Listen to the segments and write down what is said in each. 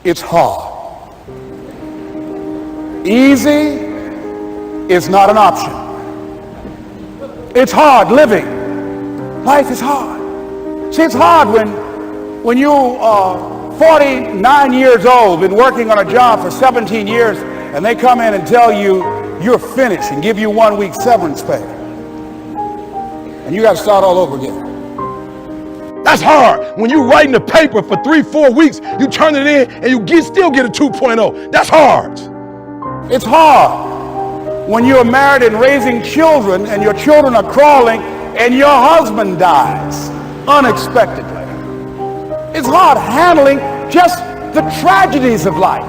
It's hard. Easy is not an option. It's hard living. Life is hard. See, it's hard when you are 49 years old, been working on a job for 17 years, and they come in and tell you you're finished and give you 1 week severance pay. And you got to start all over again. That's hard. When you're writing a paper for 3-4 weeks, you turn it in and you still get a 2.0. That's hard. It's hard when you're married and raising children and your children are crawling and your husband dies unexpectedly. It's hard handling just the tragedies of life.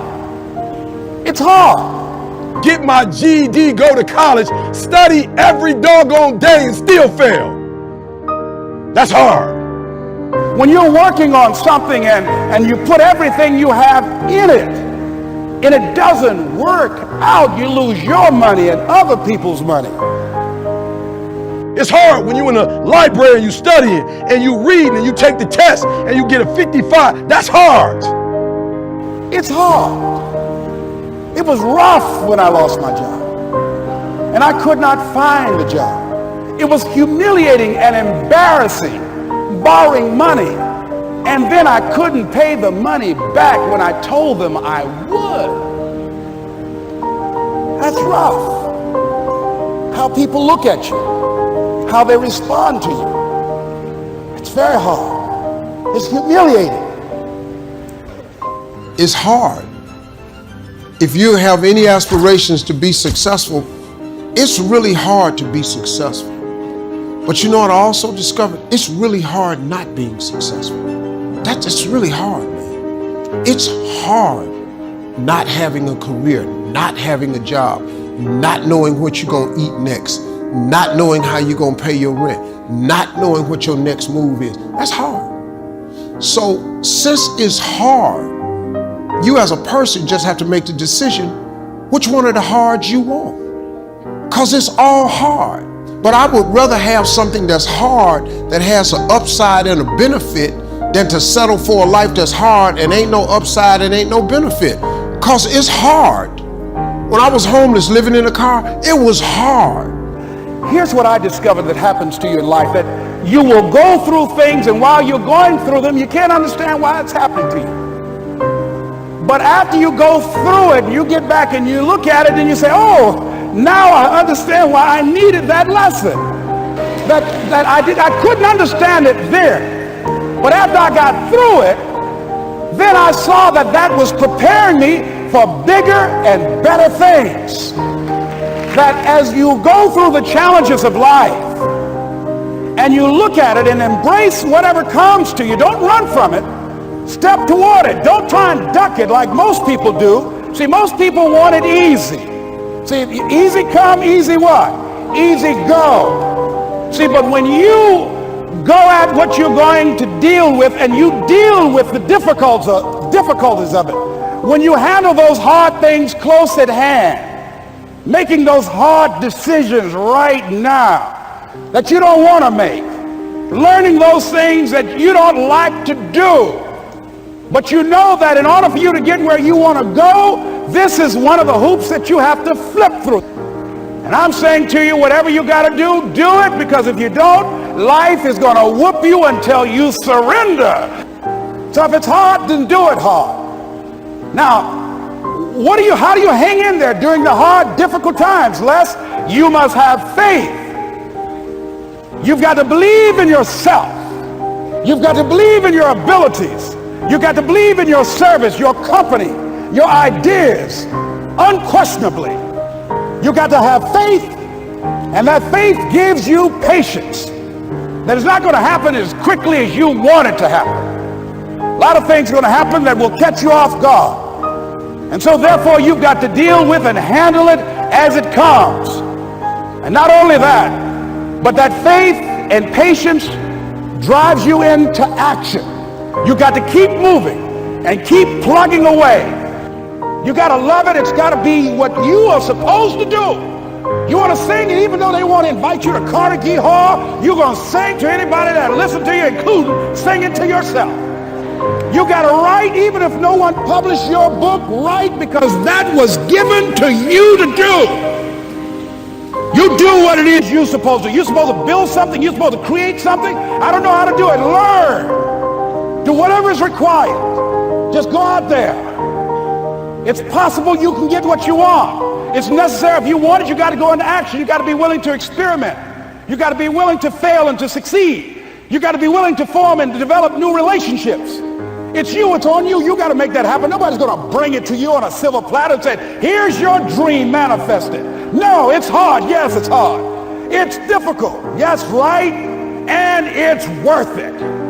It's hard. Get my GED, go to college, study every doggone day and still fail. That's hard. When you're working on something and you put everything you have in it, and it doesn't work out, you lose your money and other people's money. It's hard when you're in a library and you studying and you read and you take the test and you get a 55. That's hard. It's hard. It was rough when I lost my job and I could not find the job. It was humiliating and embarrassing, borrowing money, and then I couldn't pay the money back when I told them I would. That's rough. How people look at you, how they respond to you. It's very hard. It's humiliating. It's hard. If you have any aspirations to be successful, it's really hard to be successful. But you know what I also discovered? It's really hard not being successful. That's just really hard, man. It's hard not having a career, not having a job, not knowing what you're gonna eat next, not knowing how you're gonna pay your rent, not knowing what your next move is. That's hard. So since it's hard, you as a person just have to make the decision which one of the hards you want. Cause it's all hard. But I would rather have something that's hard that has an upside and a benefit than to settle for a life that's hard and ain't no upside and ain't no benefit. Cause it's hard. When I was homeless living in a car, it was hard. Here's what I discovered that happens to you in life, that you will go through things, and while you're going through them, you can't understand why it's happening to you. But after you go through it, you get back and you look at it and you say, oh, now I understand why I needed that lesson. That I couldn't understand it then. But after I got through it, then I saw that was preparing me for bigger and better things. That as you go through the challenges of life and you look at it and embrace whatever comes to you, don't run from it. Step toward it. Don't try and duck it like most people do. See, most people want it easy. See, easy come, easy what? Easy go. See, but when you go at what you're going to deal with and you deal with the difficulties of it, when you handle those hard things close at hand, making those hard decisions right now that you don't want to make, learning those things that you don't like to do, but you know that in order for you to get where you want to go, this is one of the hoops that you have to flip through. And I'm saying to you, whatever you got to do it, because if you don't, life is going to whoop you until you surrender. So if it's hard, then do it hard. Now, how do you hang in there during the hard, difficult times? Les, you must have faith. You've got to believe in yourself. You've got to believe in your abilities. You've got to believe in your service, your company, your ideas, unquestionably. You've got to have faith, and that faith gives you patience. That it's not going to happen as quickly as you want it to happen. A lot of things are going to happen that will catch you off guard. And so therefore you've got to deal with and handle it as it comes. And not only that, but that faith and patience drives you into action. You got to keep moving and keep plugging away. You got to love it. It's got to be what you are supposed to do. You want to sing, and even though they want to invite you to Carnegie Hall, you're going to sing to anybody that listens to you, including singing to yourself. You got to write, even if no one published your book, write, because that was given to you to do. You do what it is you're supposed to. You're supposed to build something. You're supposed to create something. I don't know how to do it. Learn. Do whatever is required. Just go out there. It's possible you can get what you want. It's necessary. If you want it, you got to go into action. You got to be willing to experiment. You got to be willing to fail and to succeed. You got to be willing to form and to develop new relationships. It's you. It's on you. You got to make that happen. Nobody's going to bring it to you on a silver platter and say, here's your dream manifested. No, it's hard. Yes, it's hard. It's difficult. Yes, right. And it's worth it.